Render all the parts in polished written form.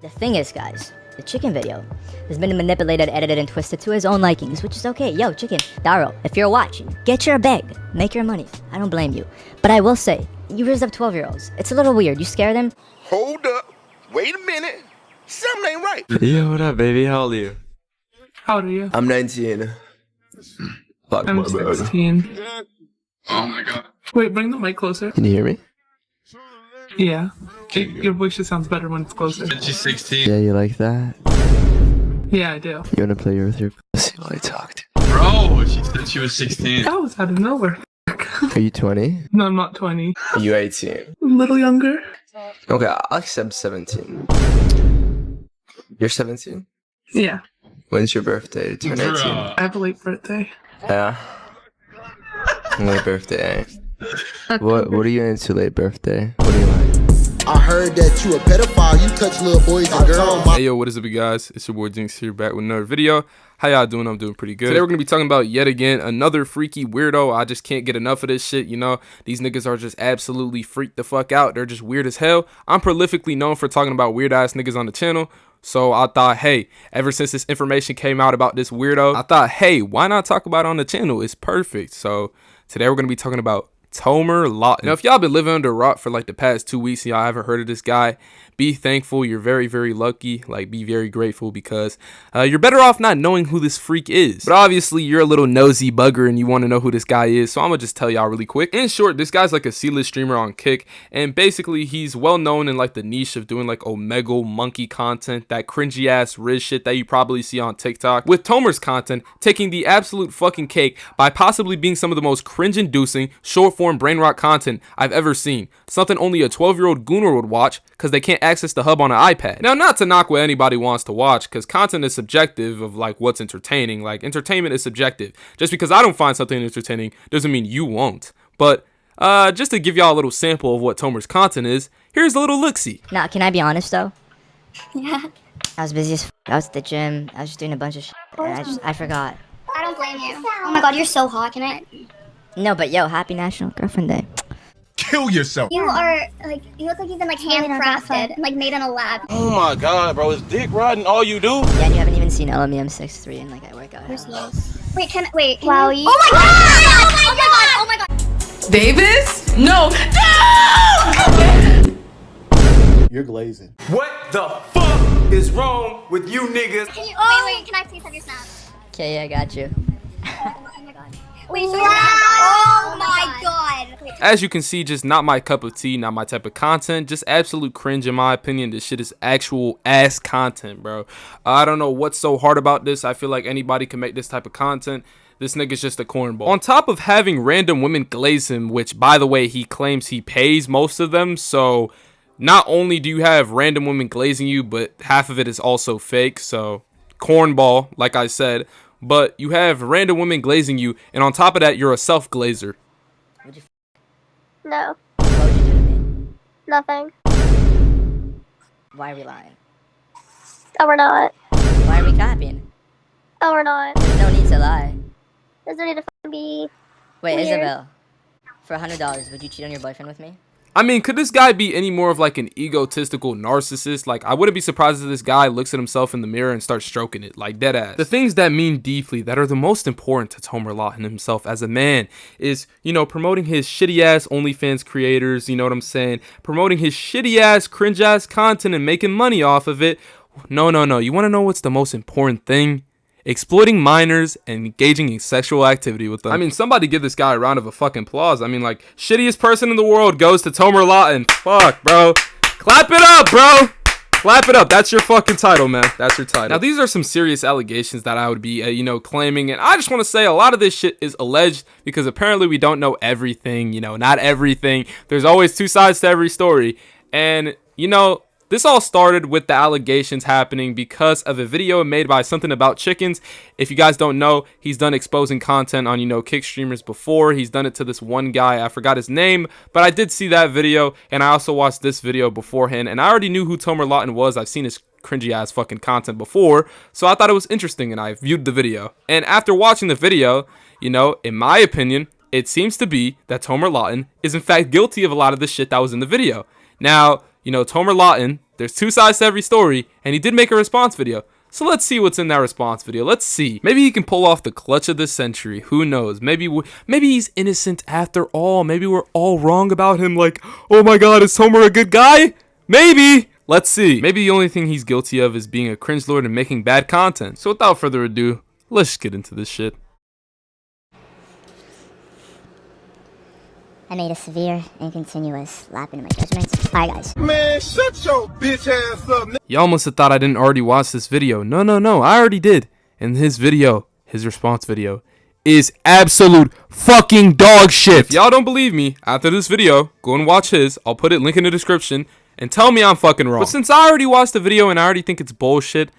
The thing is, guys, the chicken video has been manipulated, edited, and twisted to his own likings, which is okay. Yo, chicken, Daro, if you're watching, get your bag, make your money. I don't blame you. But I will say, you raised up 12-year-olds. It's a little weird. You scare them? Hold up. Wait a minute. Something ain't right. Yo, what up, baby? How old are you? How old are you? I'm 19. Fuck, I'm my bad. 16. Oh my god. Wait, bring the mic closer. Can you hear me? Yeah. Your voice just sounds better when it's closer. She's 16. Yeah, you like that? Yeah, I do. You wanna play with your pussy while I talk to Bro, she said she was 16. That was out of nowhere. you? Are you 20? No, I'm not 20. Are you 18? A little younger. Okay, I'll accept 17. You're 17? Yeah. When's your birthday? Turn 18. Bruh. I have a late birthday. Yeah. Late birthday. What are you into late birthday? What do you like? I heard that you a pedophile. You touch little boys and girls. Hey yo, what is up, you guys? It's your boy Jinx here, back with another video. How y'all doing? I'm doing pretty good. Today we're gonna be talking about yet again another freaky weirdo. I just can't get enough of this shit. You know, these niggas are just absolutely freaked the fuck out. They're just weird as hell. I'm prolifically known for talking about weird ass niggas on the channel. So I thought, hey, ever since this information came out about this weirdo, I thought, hey, why not talk about it on the channel? It's perfect. So today we're gonna be talking about Tomer Lawton. Now, if y'all been living under a rock for like the past 2 weeks and y'all haven't heard of this guy, be thankful. You're very, very lucky. Like, be very grateful, because you're better off not knowing who this freak is. But obviously, you're a little nosy bugger and you want to know who this guy is, so I'm gonna just tell y'all really quick. In short, this guy's like a C-list streamer on Kick, and basically he's well known in like the niche of doing like Omegle monkey content, that cringy ass Riz shit that you probably see on TikTok, with Tomer's content taking the absolute fucking cake by possibly being some of the most cringe-inducing short form brain rot content I've ever seen. Something only a 12-year-old gooner would watch because they can't access the hub on an iPad. Now, not to knock what anybody wants to watch, because content is subjective of like what's entertaining. Like, entertainment is subjective. Just because I don't find something entertaining doesn't mean you won't. But just to give y'all a little sample of what Tomer's content is, here's a little look-see. Now, can I be honest, though? Yeah. I was busy as f. I was at the gym. I was just doing a bunch of shit, and I forgot. I don't blame you. Oh my god, you're so hot. Can I? No, but yo, happy National Girlfriend Day. Kill yourself. You are like, you look like you've been like handcrafted and like made in a lab. Oh my god, bro, is dick riding all you do? And you haven't even seen LMEM 6'3" and like I work out. Wait, wait, Wow, you? Oh my god! Oh my god! Oh my god! Davis? No! You're glazing. What the fuck is wrong with you niggas? Can you, wait, can I please have your snap? Okay, yeah, I got you. Oh my god. Wait, so oh my god. Wait, As you can see, just not my cup of tea, not my type of content, just absolute cringe in my opinion. This shit is actual ass content, bro. I don't know what's so hard about this. I feel like anybody can make this type of content. This nigga's just a cornball. On top of having random women glaze him, which by the way, he claims he pays most of them, so not only do you have random women glazing you, but half of it is also fake, so cornball, like I said. But you have random women glazing you, and on top of that, you're a self-glazer. no, What would you do to me? nothing. Why are we lying? Oh, we're not. Why are we copying? Oh, we're not. There's no need to lie. There's no need to be. Wait, Weird. Isabel, for $100, would you cheat on your boyfriend with me? I mean, could this guy be any more of like an egotistical narcissist? Like, I wouldn't be surprised if this guy looks at himself in the mirror and starts stroking it, like dead ass. The things that mean deeply, that are the most important to Tomer Lawton himself as a man, is, you know, promoting his shitty ass OnlyFans creators, you know what I'm saying? Promoting his shitty ass, cringe ass content and making money off of it. No. You want to know what's the most important thing? Exploiting minors and engaging in sexual activity with them. I mean, somebody give this guy a round of a fucking applause. I mean, like, shittiest person in the world goes to Tomer Lawton. Fuck, bro. Clap it up, bro. Clap it up. That's your fucking title, man. That's your title. Now, these are some serious allegations that I would be, you know, claiming. And I just want to say a lot of this shit is alleged because apparently we don't know everything. You know, not everything. There's always two sides to every story. And, you know, this all started with the allegations happening because of a video made by SomethingAboutChickens. If you guys don't know, he's done exposing content on, you know, Kick streamers before. He's done it to this one guy. I forgot his name, but I did see that video, and I also watched this video beforehand, and I already knew who Tomer Lawton was. I've seen his cringy ass fucking content before, so I thought it was interesting, and I viewed the video. And after watching the video, you know, in my opinion, it seems to be that Tomer Lawton is in fact guilty of a lot of the shit that was in the video. Now, you know, Tomer Lawton, there's two sides to every story, and he did make a response video. So let's see what's in that response video. Let's see. Maybe he can pull off the clutch of the century. Who knows? Maybe he's innocent after all. Maybe we're all wrong about him. Like, oh my God, is Tomer a good guy? Maybe. Let's see. Maybe the only thing he's guilty of is being a cringe lord and making bad content. So without further ado, let's just get into this shit. I made a severe and continuous lap into my judgments. Alright guys. Man, shut your bitch ass up. Y'all must have thought I didn't already watch this video. No, I already did. And his video, his response video, is absolute fucking dog shit. If y'all don't believe me, after this video, go and watch his. I'll put it link in the description and tell me I'm fucking wrong. But since I already watched the video and I already think it's bullshit,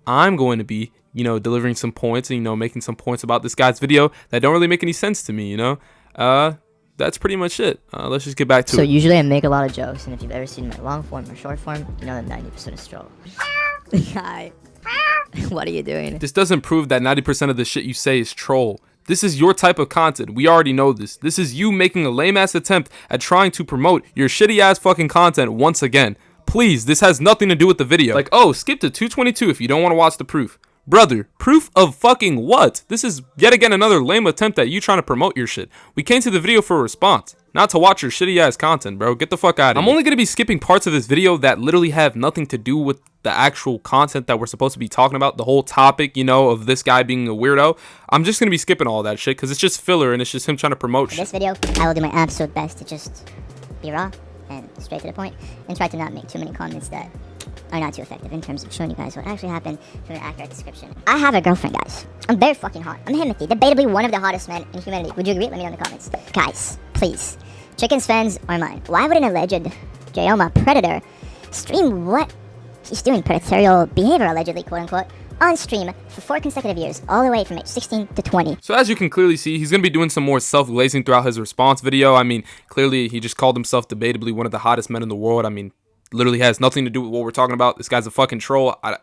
I'm going to be, you know, delivering some points and, you know, making some points about this guy's video that don't really make any sense to me, you know? That's pretty much it. Let's just get back to it. So usually I make a lot of jokes, and if you've ever seen my long form or short form, you know that 90% is troll. Hi. What are you doing? This doesn't prove that 90% of the shit you say is troll. This is your type of content. We already know this. This is you making a lame-ass attempt at trying to promote your shitty-ass fucking content once again. Please, this has nothing to do with the video. Like, oh, skip to 222 if you don't want to watch the proof. Brother, proof of fucking what? This is yet again another lame attempt at you trying to promote your shit. We came to the video for a response, not to watch your shitty ass content, bro. Get the fuck out of here. I'm only going to be skipping parts of this video that literally have nothing to do with the actual content that we're supposed to be talking about, the whole topic, you know, of this guy being a weirdo. I'm just going to be skipping all that shit because it's just filler and it's just him trying to promote shit. For this video, I will do my absolute best to just be raw and straight to the point and try to not make too many comments that are not too effective in terms of showing you guys what actually happened from an accurate description. I have a girlfriend, guys. I'm very fucking hot. I'm Timothy, debatably one of the hottest men in humanity. Would you agree? Let me know in the comments. Guys, please. Chickens fans are mine. Why would an alleged Jayoma predator stream what he's doing, predatorial behavior allegedly, quote unquote, on stream for 4 consecutive years, all the way from age 16 to 20. So as you can clearly see, he's going to be doing some more self-glazing throughout his response video. I mean, clearly he just called himself debatably one of the hottest men in the world. I mean, literally has nothing to do with what we're talking about. This guy's a fucking troll. I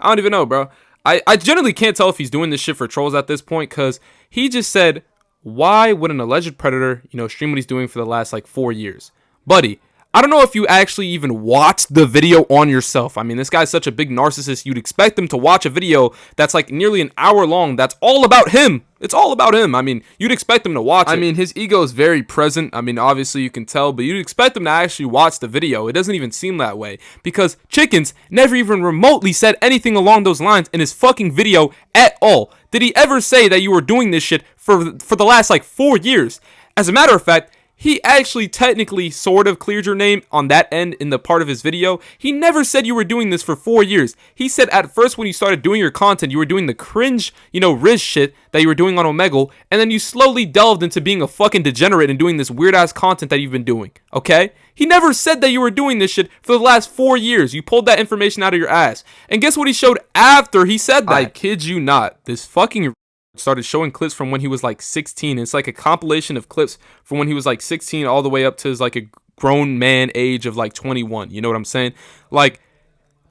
don't even know, bro. I generally can't tell if he's doing this shit for trolls at this point, because he just said, why would an alleged predator, you know, stream what he's doing for the last like 4 years? Buddy, I don't know if you actually even watched the video on yourself. I mean, this guy's such a big narcissist. You'd expect him to watch a video that's like nearly an hour long. That's all about him. It's all about him. I mean, you'd expect him to watch it. I mean, his ego is very present. I mean, obviously you can tell, but you'd expect him to actually watch the video. It doesn't even seem that way, because Chickens never even remotely said anything along those lines in his fucking video at all. Did he ever say that you were doing this shit for the last like 4 years? As a matter of fact, he actually technically sort of cleared your name on that end in the part of his video. He never said you were doing this for 4 years. He said at first when you started doing your content, you were doing the cringe, you know, Riz shit that you were doing on Omegle, and then you slowly delved into being a fucking degenerate and doing this weird ass content that you've been doing, okay? He never said that you were doing this shit for the last 4 years. You pulled that information out of your ass. And guess what he showed after he said that? I kid you not. This fucking started showing clips from when he was like 16. It's like a compilation of clips from when he was like 16 all the way up to his like a grown man age of like 21. You know what I'm saying? Like,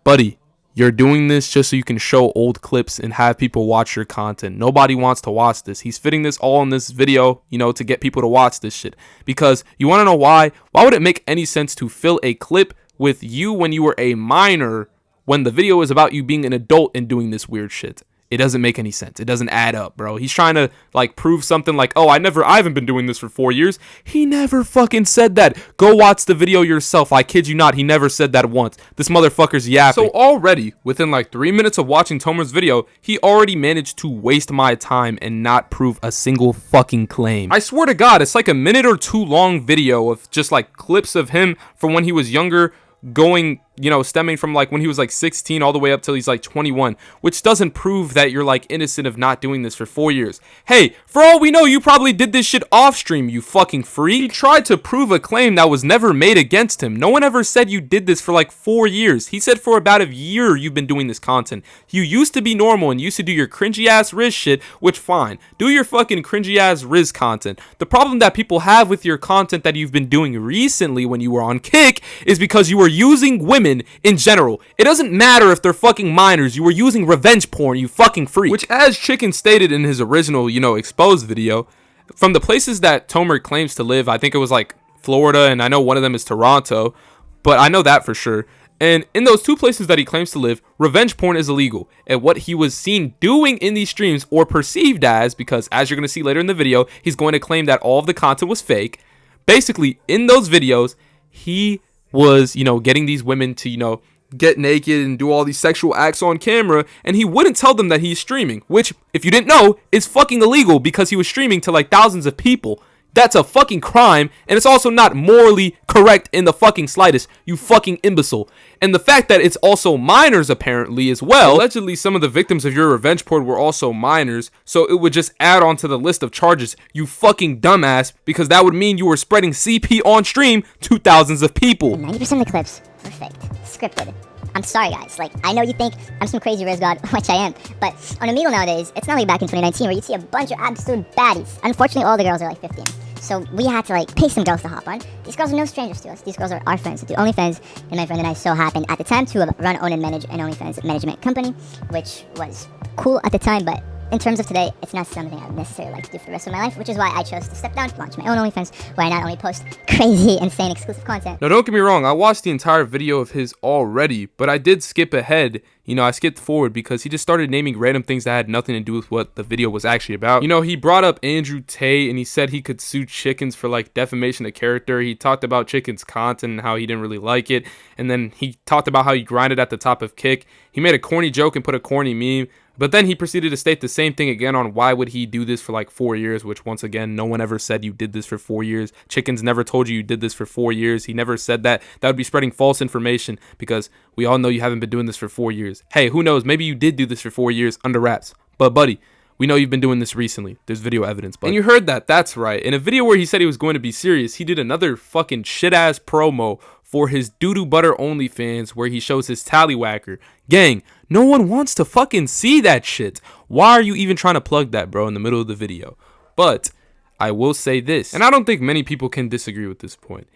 buddy, you're doing this just so you can show old clips and have people watch your content. Nobody wants to watch this. He's fitting this all in this video, you know, to get people to watch this shit. Because you want to know why? Why would it make any sense to fill a clip with you when you were a minor when the video is about you being an adult and doing this weird shit? It doesn't make any sense. It doesn't add up, bro. He's trying to like prove something like, oh, I haven't been doing this for 4 years. He never fucking said that. Go watch the video yourself. I kid you not. He never said that once. This motherfucker's yapping. So already, within like 3 minutes of watching Tomer's video, he already managed to waste my time and not prove a single fucking claim. I swear to God, it's like a minute or two long video of just like clips of him from when he was younger, going, you know, stemming from like when he was like 16 all the way up till he's like 21, which doesn't prove that you're like innocent of not doing this for 4 years. Hey, for all we know, you probably did this shit off stream, you fucking freak. He tried to prove a claim that was never made against him. No one ever said you did this for like 4 years. He said for about a year you've been doing this content. You used to be normal and used to do your cringy ass Riz shit, which fine. Do your fucking cringy ass Riz content. The problem that people have with your content that you've been doing recently when you were on Kick is because you were using women in general. It doesn't matter if they're fucking minors. You were using revenge porn, you fucking freak. Which, as Chicken stated in his original, you know, exposed video, from the places that Tomer claims to live, I think it was like Florida, and I know one of them is Toronto. but I know that for sure. And in those 2 places that he claims to live, revenge porn is illegal. And what he was seen doing in these streams, or perceived as, because as you're going to see later in the video, he's going to claim that all of the content was fake. Basically, in those videos, he was, getting these women to, get naked and do all these sexual acts on camera, and he wouldn't tell them that he's streaming, which, if you didn't know, is fucking illegal because he was streaming to like thousands of people. That's a fucking crime, and it's also not morally correct in the fucking slightest, you fucking imbecile. And the fact that it's also minors apparently as well, allegedly some of the victims of your revenge porn were also minors, so it would just add on to the list of charges, you fucking dumbass, because that would mean you were spreading CP on stream to thousands of people. 90% of the clips were faked, scripted. I'm sorry, guys. Like, I know you think I'm some crazy Riz God, which I am, but on Omegle nowadays, it's not like back in 2019 where you'd see a bunch of absolute baddies. Unfortunately, all the girls are like 15. So we had to like pay some girls to hop on. These girls are no strangers to us. These girls are our friends. The OnlyFans and my friend and I so happened at the time to run, own, and manage an OnlyFans management company, which was cool at the time, but in terms of today, it's not something I would necessarily like to do for the rest of my life, which is why I chose to step down, launch my own OnlyFans, where I not only post crazy, insane, exclusive content. Now, don't get me wrong, I watched the entire video of his already, but I did skip ahead. I skipped forward because he just started naming random things that had nothing to do with what the video was actually about. He brought up Andrew Tate, and he said he could sue Chickens for like defamation of character. He talked about Chickens' content and how he didn't really like it, and then he talked about how he grinded at the top of Kick. He made a corny joke and put a corny meme. But then he proceeded to state the same thing again on why would he do this for like 4 years, which once again, no one ever said you did this for 4 years. Chickens never told you did this for 4 years. He never said that. That would be spreading false information because we all know you haven't been doing this for 4 years. Hey, who knows? Maybe you did do this for 4 years under wraps. But buddy, we know you've been doing this recently. There's video evidence, buddy. And you heard that. That's right. In a video where he said he was going to be serious, he did another fucking shit-ass promo for his doo-doo butter OnlyFans where he shows his tallywhacker. Gang, no one wants to fucking see that shit. Why are you even trying to plug that, bro, in the middle of the video? But I will say this, and I don't think many people can disagree with this point.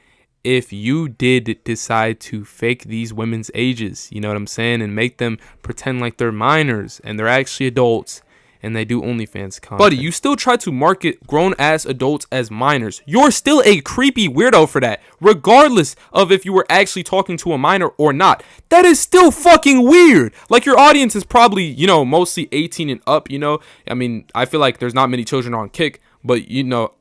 If you did decide to fake these women's ages, you know what I'm saying, and make them pretend like they're minors and they're actually adults, and they do OnlyFans content. Buddy, you still try to market grown-ass adults as minors. You're still a creepy weirdo for that, regardless of if you were actually talking to a minor or not. That is still fucking weird. Like, your audience is probably, mostly 18 and up, I mean, I feel like there's not many children on Kick, but,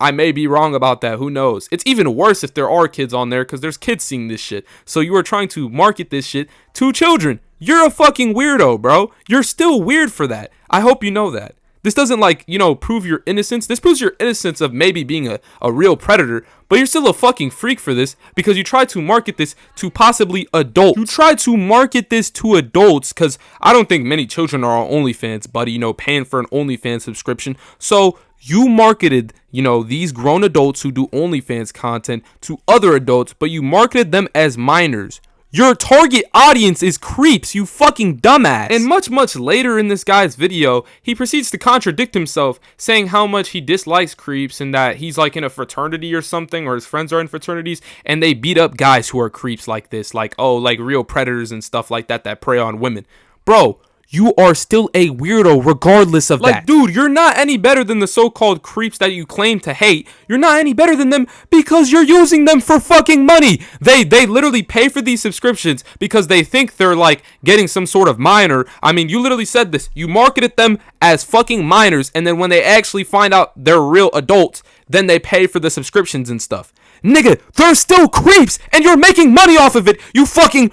I may be wrong about that. Who knows? It's even worse if there are kids on there because there's kids seeing this shit. So you are trying to market this shit to children. You're a fucking weirdo, bro. You're still weird for that. I hope you know that. This doesn't prove your innocence. This proves your innocence of maybe being a real predator, but you're still a fucking freak for this because you tried to market this to possibly adults. You tried to market this to adults because I don't think many children are on OnlyFans, buddy, paying for an OnlyFans subscription. So you marketed, these grown adults who do OnlyFans content to other adults, but you marketed them as minors. Your target audience is creeps, you fucking dumbass. And much later in this guy's video, he proceeds to contradict himself, saying how much he dislikes creeps and that he's like in a fraternity or something, or his friends are in fraternities, and they beat up guys who are creeps like this, like real predators and stuff like that prey on women. Bro, you are still a weirdo regardless of that. Like, dude, you're not any better than the so-called creeps that you claim to hate. You're not any better than them because you're using them for fucking money. They literally pay for these subscriptions because they think they're like getting some sort of minor. I mean, you literally said this. You marketed them as fucking minors, and then when they actually find out they're real adults, then they pay for the subscriptions and stuff. Nigga, they're still creeps, and you're making money off of it, you fucking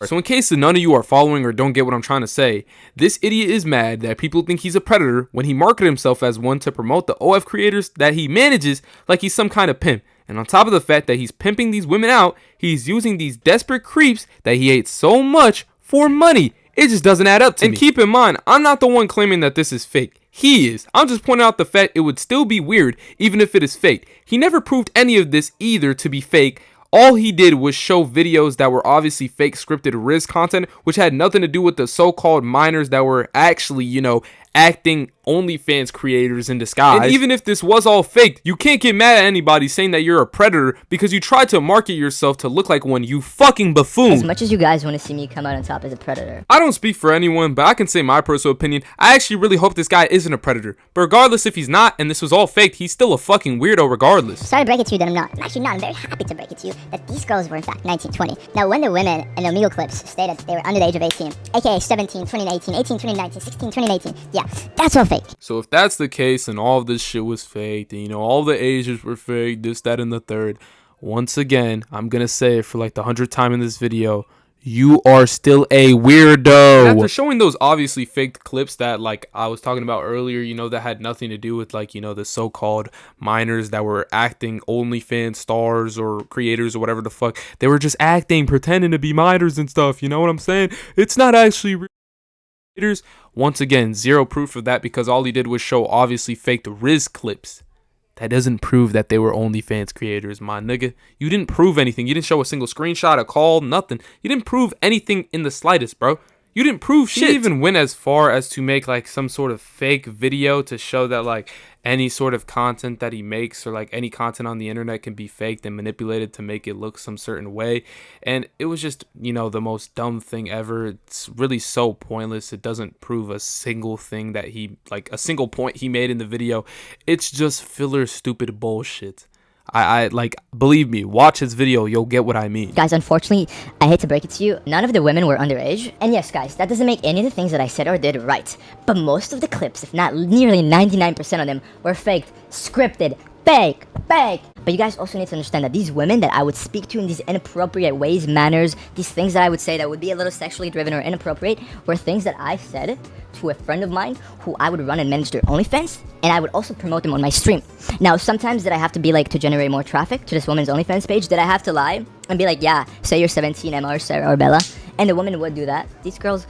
So in case none of you are following or don't get what I'm trying to say, this idiot is mad that people think he's a predator when he marketed himself as one to promote the OF creators that he manages like he's some kind of pimp. And on top of the fact that he's pimping these women out, he's using these desperate creeps that he hates so much for money. It just doesn't add up to me. And keep in mind, I'm not the one claiming that this is fake. He is. I'm just pointing out the fact it would still be weird even if it is fake. He never proved any of this either to be fake. All he did was show videos that were obviously fake scripted Riz content, which had nothing to do with the so-called minors that were actually, acting OnlyFans creators in disguise. And even if this was all faked, you can't get mad at anybody saying that you're a predator because you tried to market yourself to look like one, you fucking buffoon. As much as you guys want to see me come out on top as a predator, I don't speak for anyone, but I can say my personal opinion. I actually really hope this guy isn't a predator. But regardless if he's not, and this was all faked, he's still a fucking weirdo regardless. Sorry to break it to you that I'm not. I'm actually not. I'm very happy to break it to you that these girls were in fact 19, 20. Now, when the women in the Omegle clips stated they were under the age of 18, aka 17, 2018, 18, 2019, 16, 2018, yeah, that's all fake. So if that's the case and all of this shit was faked, and all the ages were fake, this, that, and the third, once again, I'm gonna say it for like the 100th time in this video, you are still a weirdo. And after showing those obviously faked clips that like I was talking about earlier, that had nothing to do with like, the so-called minors that were acting OnlyFans stars or creators or whatever the fuck. They were just acting, pretending to be minors and stuff. You know what I'm saying? It's not actually creators. Once again, zero proof of that because all he did was show obviously faked Riz clips. That doesn't prove that they were OnlyFans creators, my nigga. You didn't prove anything. You didn't show a single screenshot, a call, nothing. You didn't prove anything in the slightest, bro. You didn't prove shit. He even went as far as to make like some sort of fake video to show that like any sort of content that he makes or like any content on the internet can be faked and manipulated to make it look some certain way. And it was just, the most dumb thing ever. It's really so pointless. It doesn't prove a single thing that a single point he made in the video. It's just filler, stupid bullshit. I believe me, watch his video, you'll get what I mean. guys, unfortunately, I hate to break it to you, none of the women were underage. And yes, guys, that doesn't make any of the things that I said or did right. But most of the clips, if not nearly 99% of them, were faked, scripted, fake. But you guys also need to understand that these women that I would speak to in these inappropriate ways, manners, these things that I would say that would be a little sexually driven or inappropriate, were things that I said to a friend of mine who I would run and manage their OnlyFans, and I would also promote them on my stream. Now, sometimes did I have to be like, to generate more traffic to this woman's OnlyFans page, did I have to lie and be like, yeah, say you're 17, MR, Sarah, or Bella, and the woman would do that. These girls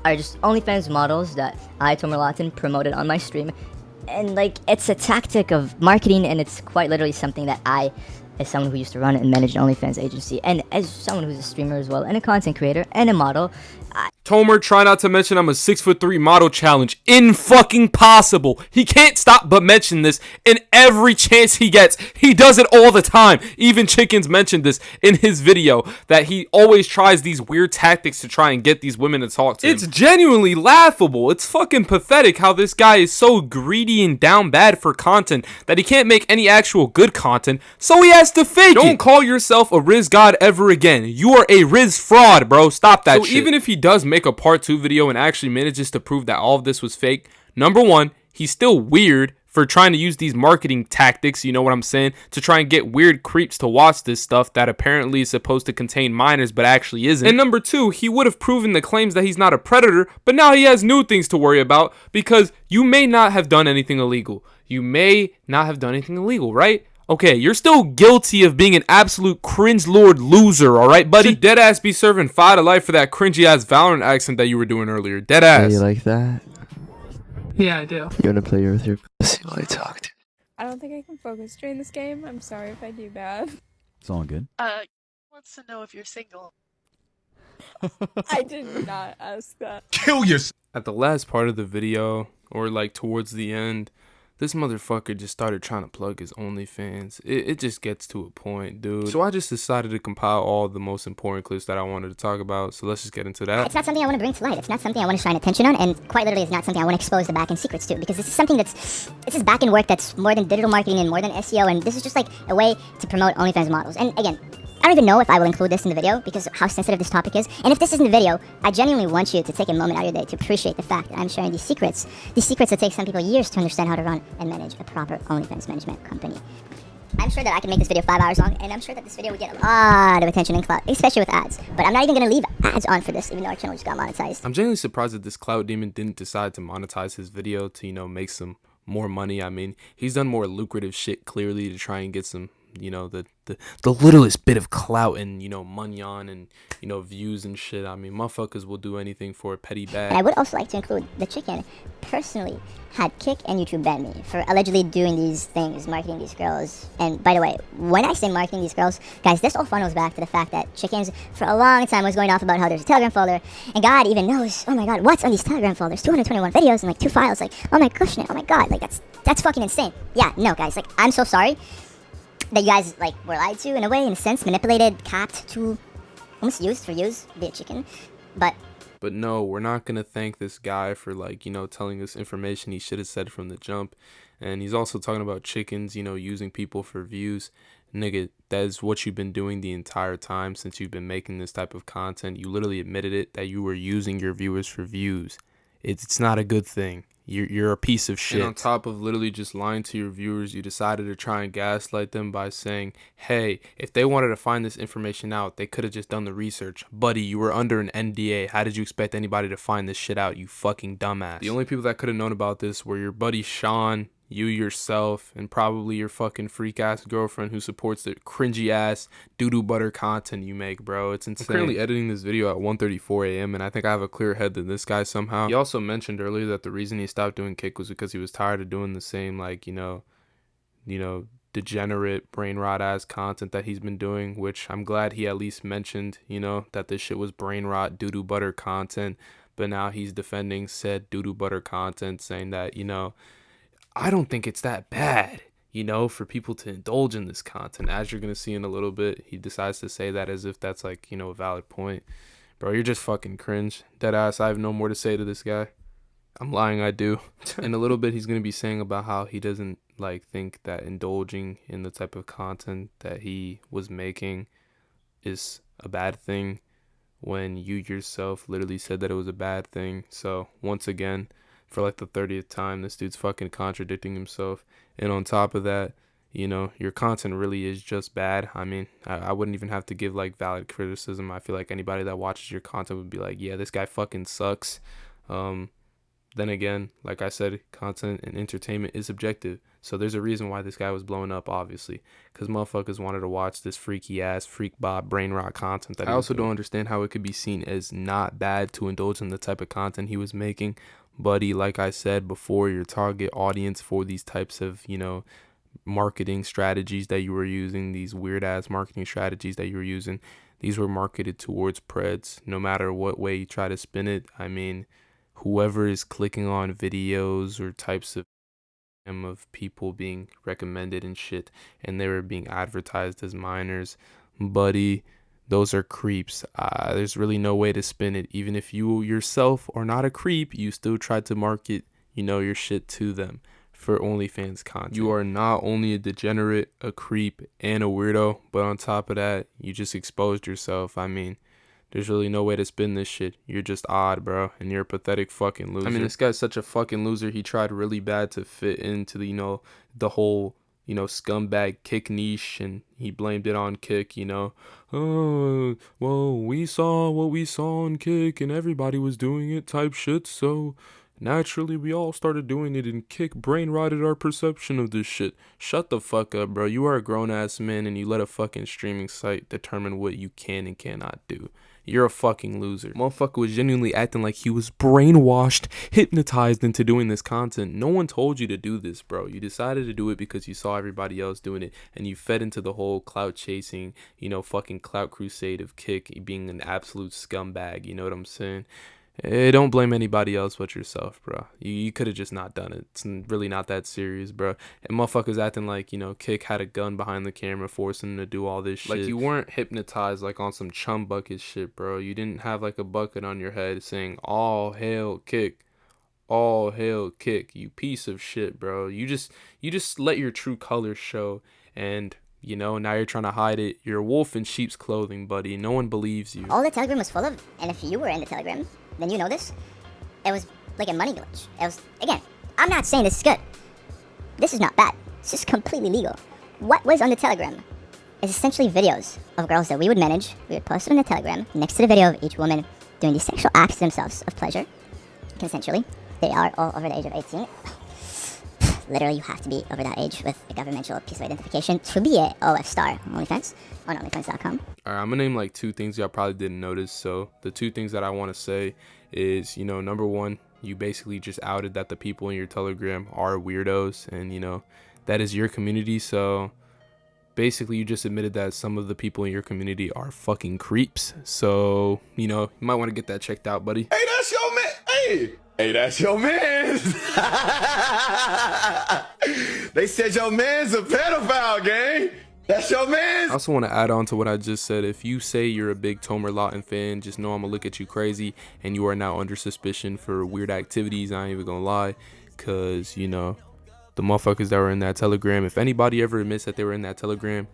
are just OnlyFans models that I, Tomerlatin, promoted on my stream. And like, it's a tactic of marketing, and it's quite literally something that I, as someone who used to run and manage an OnlyFans agency, and as someone who's a streamer as well, and a content creator, and a model, Tomer, try not to mention I'm a 6'3" model challenge. Impossible. He can't stop but mention this in every chance he gets. He does it all the time. Even Chickens mentioned this in his video, that he always tries these weird tactics to try and get these women to talk to him. It's genuinely laughable. It's fucking pathetic how this guy is so greedy and down bad for content that he can't make any actual good content, so he has to fake it. Don't call yourself a Riz god ever again. You are a Riz fraud, bro. Stop that shit. So even if he does make a part 2 video and actually manages to prove that all of this was fake, number one, he's still weird for trying to use these marketing tactics, you know what I'm saying, to try and get weird creeps to watch this stuff that apparently is supposed to contain minors but actually isn't. And number two, he would have proven the claims that he's not a predator, but now he has new things to worry about because you may not have done anything illegal. Right? Okay, you're still guilty of being an absolute cringe lord loser, alright, buddy? Should deadass be serving 5 to life for that cringy ass Valorant accent that you were doing earlier. Deadass. You like that? Yeah, I do. You wanna play with your pussy while I talk to you? I don't think I can focus during this game. I'm sorry if I do bad. It's all good. Wants to know if you're single. I did not ask that. Kill yourself. At the last part of the video, or like towards the end, this motherfucker just started trying to plug his OnlyFans. It just gets to a point, dude. So I just decided to compile all the most important clips that I wanted to talk about. So let's just get into that. It's not something I want to bring to light. It's not something I want to shine attention on. And quite literally, it's not something I want to expose the back-end secrets to. Because this is something it's just back-end work that's more than digital marketing and more than SEO. And this is just like a way to promote OnlyFans models. And again, I don't even know if I will include this in the video because of how sensitive this topic is. And if this isn't the video, I genuinely want you to take a moment out of your day to appreciate the fact that I'm sharing these secrets that take some people years to understand how to run and manage a proper OnlyFans management company. I'm sure that I can make this video 5 hours long, and I'm sure that this video would get a lot of attention and clout, especially with ads. But I'm not even going to leave ads on for this, even though our channel just got monetized. I'm genuinely surprised that this clout demon didn't decide to monetize his video to, make some more money. I mean, he's done more lucrative shit clearly to try and get some you know, the littlest bit of clout and, you know, money on and, you know, views and shit. I mean, motherfuckers will do anything for a petty bag. And I would also like to include the chicken personally had Kick and YouTube ban me for allegedly doing these things, marketing these girls. And by the way, when I say marketing these girls, guys, this all funnels back to the fact that Chickens for a long time was going off about how there's a Telegram folder, and God even knows, oh my God, what's on these Telegram folders? 221 videos and like 2 files, like, oh my gosh, oh my God, like that's fucking insane. Yeah, no guys, like, I'm so sorry that you guys like were lied to in a way, in a sense, manipulated, capped to, almost used for use, be a chicken, but no, we're not going to thank this guy for, like, you know, telling us information he should have said from the jump. And he's also talking about chickens, you know, using people for views. Nigga, that is what you've been doing the entire time since you've been making this type of content. You literally admitted it, that you were using your viewers for views. It's not a good thing. You're a piece of shit. And on top of literally just lying to your viewers, you decided to try and gaslight them by saying, hey, if they wanted to find this information out, they could have just done the research. Buddy, you were under an NDA. How did you expect anybody to find this shit out, you fucking dumbass? The only people that could have known about this were your buddy Sean, you yourself, and probably your fucking freak-ass girlfriend who supports the cringy-ass doo-doo butter content you make, bro. It's insane. I'm currently editing this video at 1:34 a.m. and I think I have a clearer head than this guy somehow. He also mentioned earlier that the reason he stopped doing Kick was because he was tired of doing the same, like, you know, degenerate brain rot-ass content that he's been doing, which I'm glad he at least mentioned, you know, that this shit was brain rot doo-doo butter content. But now he's defending said doo-doo butter content, saying that, you know, I don't think it's that bad, you know, for people to indulge in this content. As you're going to see in a little bit, he decides to say that as if that's, like, you know, a valid point. Bro, you're just fucking cringe. Deadass, I have no more to say to this guy. I'm lying, I do. In a little bit, he's going to be saying about how he doesn't, like, think that indulging in the type of content that he was making is a bad thing when you yourself literally said that it was a bad thing. So, once again, for like the 30th time, this dude's fucking contradicting himself. And on top of that, you know, your content really is just bad. I mean, I wouldn't even have to give like valid criticism. I feel like anybody that watches your content would be like, yeah, this guy fucking sucks. Then again, like I said, content and entertainment is subjective. So there's a reason why this guy was blowing up, obviously, because motherfuckers wanted to watch this freaky ass, freak bob, brain rot content. That I also don't understand how it could be seen as not bad to indulge in the type of content he was making. Buddy, like I said before, your target audience for these types of, you know, marketing strategies that you were using, these weird ass marketing strategies that you were using, these were marketed towards preds, no matter what way you try to spin it. I mean, whoever is clicking on videos or types of people being recommended and shit, and they were being advertised as minors, buddy, those are creeps. There's really no way to spin it. Even if you yourself are not a creep, you still try to market, you know, your shit to them for OnlyFans content. You are not only a degenerate, a creep, and a weirdo, but on top of that, you just exposed yourself. I mean, there's really no way to spin this shit. You're just odd, bro, and you're a pathetic fucking loser. I mean, this guy's such a fucking loser. He tried really bad to fit into the, you know, the whole, you know, scumbag Kick niche, and he blamed it on Kick, you know. Oh, well, we saw what we saw on Kick, and everybody was doing it type shit, so naturally we all started doing it, and Kick brain rotted our perception of this shit. Shut the fuck up, bro. You are a grown-ass man, and you let a fucking streaming site determine what you can and cannot do. You're a fucking loser. Motherfucker was genuinely acting like he was brainwashed, hypnotized into doing this content. No one told you to do this, bro. You decided to do it because you saw everybody else doing it, and you fed into the whole clout chasing, you know, fucking clout crusade of Kick being an absolute scumbag. You know what I'm saying? Don't blame anybody else but yourself, bro. You could have just not done it. It's really not that serious, bro. And motherfuckers acting like, you know, Kick had a gun behind the camera forcing him to do all this shit. Like, you weren't hypnotized like on some chum bucket shit, bro. You didn't have like a bucket on your head saying, all hail Kick. All hail Kick. You piece of shit, bro. You just let your true colors show, and you know, now you're trying to hide it. You're a wolf in sheep's clothing, buddy. No one believes you. All the Telegram was full of, and if you were in the Telegram, then you know this, it was like a money glitch. It was, again, I'm not saying this is good. This is not bad. This is completely legal. What was on the Telegram is essentially videos of girls that we would manage. We would post them in the Telegram next to the video of each woman doing these sexual acts to themselves of pleasure, consensually. They are all over the age of 18. Literally, you have to be over that age with a governmental piece of identification to be a OF star on OnlyFans on OnlyFans.com. All right, I'm gonna name like 2 things y'all probably didn't notice. So the 2 things that I want to say is, you know, number 1, you basically just outed that the people in your Telegram are weirdos, and you know that is your community. So basically you just admitted that some of the people in your community are fucking creeps. So you know, you might want to get that checked out, buddy. Hey, that's your man. Hey, that's your man. They said your man's a pedophile, gang. That's your man. I also want to add on to what I just said. If you say you're a big Tomer Lawton fan, just know I'm gonna look at you crazy, and you are now under suspicion for weird activities. I ain't even gonna lie, cause you know the motherfuckers that were in that Telegram. If anybody ever admits that they were in that Telegram,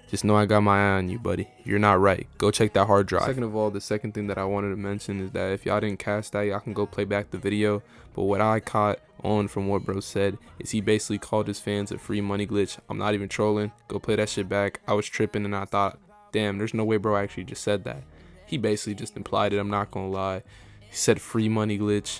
just know I got my eye on you, buddy. You're not right. Go check that hard drive. Second of all, the second thing that I wanted to mention is that if y'all didn't catch that, y'all can go play back the video. But what I caught on from what bro said is he basically called his fans a free money glitch. I'm not even trolling. Go play that shit back. I was tripping and I thought, damn, there's no way bro actually just said that. He basically just implied it. I'm not gonna lie. He said free money glitch.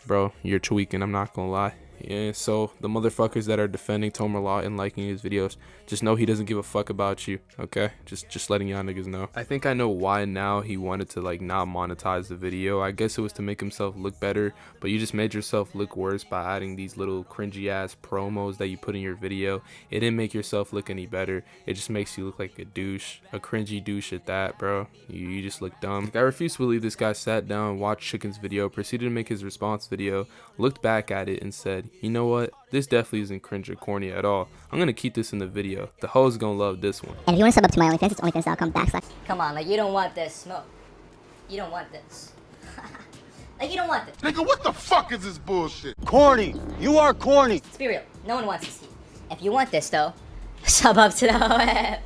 Bro, you're tweaking. I'm not gonna lie. Yeah, so the motherfuckers that are defending Tomer Law and liking his videos, just know he doesn't give a fuck about you, okay? Just letting y'all niggas know. I think I know why now he wanted to like not monetize the video. I guess it was to make himself look better, but you just made yourself look worse by adding these little cringy ass promos that you put in your video. It didn't make yourself look any better. It just makes you look like a douche, a cringy douche at that, bro. You just look dumb. Like, I refuse to believe this guy sat down, watched Chicken's video, proceeded to make his response video, looked back at it and said, you know what, this definitely isn't cringe or corny at all. I'm gonna keep this in the video. The hoes gonna love this one. And if you want to sub up to my OnlyFans, it's OnlyFans.com/. Come on, like, you don't want this smoke. You don't want this. Like, you don't want this. Nigga, what the fuck is this bullshit? Corny. You are corny. Let's be real. No one wants this heat. If you want this, though, sub up to the OF.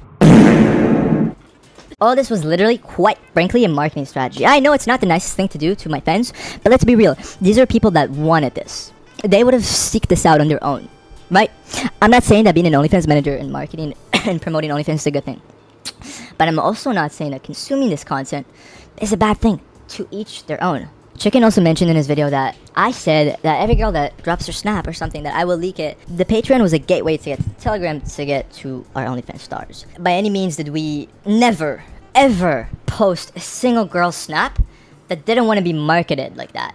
All this was literally, quite frankly, a marketing strategy. I know it's not the nicest thing to do to my fans, but let's be real. These are people that wanted this. They would have seeked this out on their own, right? I'm not saying that being an OnlyFans manager and marketing and promoting OnlyFans is a good thing. But I'm also not saying that consuming this content is a bad thing. To each their own. Chicken also mentioned in his video that I said that every girl that drops her snap or something, that I will leak it. The Patreon was a gateway to get to Telegram to get to our OnlyFans stars. By any means did we never, ever post a single girl snap that didn't want to be marketed like that.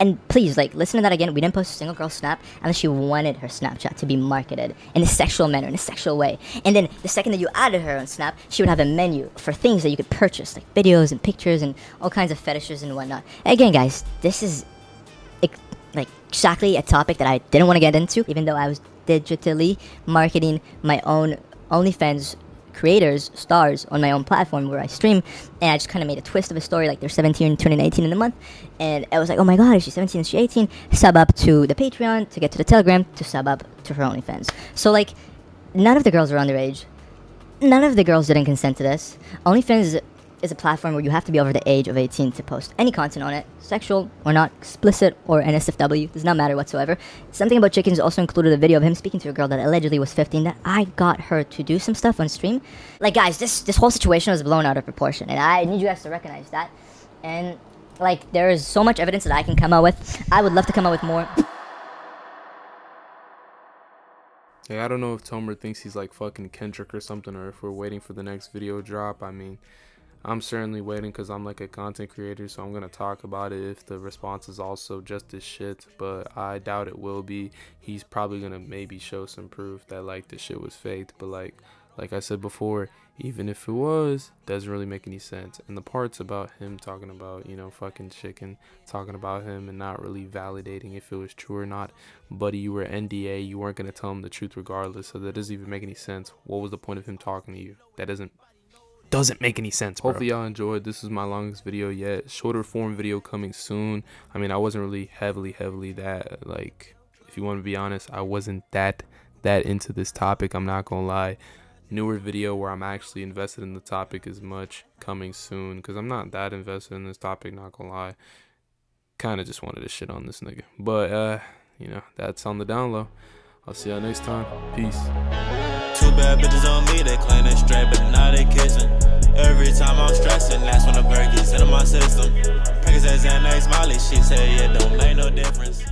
And please, like, listen to that again. We didn't post a single girl snap unless she wanted her Snapchat to be marketed in a sexual manner, in a sexual way. And then the second that you added her on Snap, she would have a menu for things that you could purchase, like videos and pictures and all kinds of fetishes and whatnot. Again, guys, this is like exactly a topic that I didn't want to get into, even though I was digitally marketing my own OnlyFans creators, stars on my own platform where I stream, and I just kind of made a twist of a story, like they're 17, turning 18 in a month, and I was like, oh my god, is she 17, is she 18? Sub up to the Patreon to get to the Telegram to sub up to her OnlyFans. So like, none of the girls are underage. None of the girls didn't consent to this. OnlyFans is a platform where you have to be over the age of 18 to post any content on it, sexual or not, explicit or NSFW, does not matter whatsoever. Something About Chickens also included a video of him speaking to a girl that allegedly was 15 that I got her to do some stuff on stream. Like, guys, this whole situation was blown out of proportion, and I need you guys to recognize that. And like, there is so much evidence that I can come out with. I would love to come out with more. Yeah, I don't know if Tomer thinks he's like fucking Kendrick or something, or if we're waiting for the next video drop. I mean, I'm certainly waiting because I'm like a content creator, so I'm going to talk about it if the response is also just as shit, but I doubt it will be. He's probably going to maybe show some proof that like the shit was faked, but like I said before, even if it was, doesn't really make any sense. And the parts about him talking about, you know, fucking Chicken, talking about him and not really validating if it was true or not. Buddy, you were NDA, you weren't going to tell him the truth regardless, so that doesn't even make any sense. What was the point of him talking to you? That doesn't make any sense, bro. Hopefully y'all enjoyed. This is my longest video yet. Shorter form video coming soon. I mean, I wasn't really heavily that, like, if you want to be honest, I wasn't that into this topic, I'm not gonna lie. Newer video where I'm actually invested in the topic is much coming soon, because I'm not that invested in this topic, not gonna lie. Kind of just wanted to shit on this nigga, but you know, that's on the down low. I'll see y'all next time. Peace. Two bad bitches on me, they claim they straight, but now they kissing. Every time I'm stressing, that's when the bird gets into my system. Practice as Xanax Molly, she said, yeah, don't make no difference.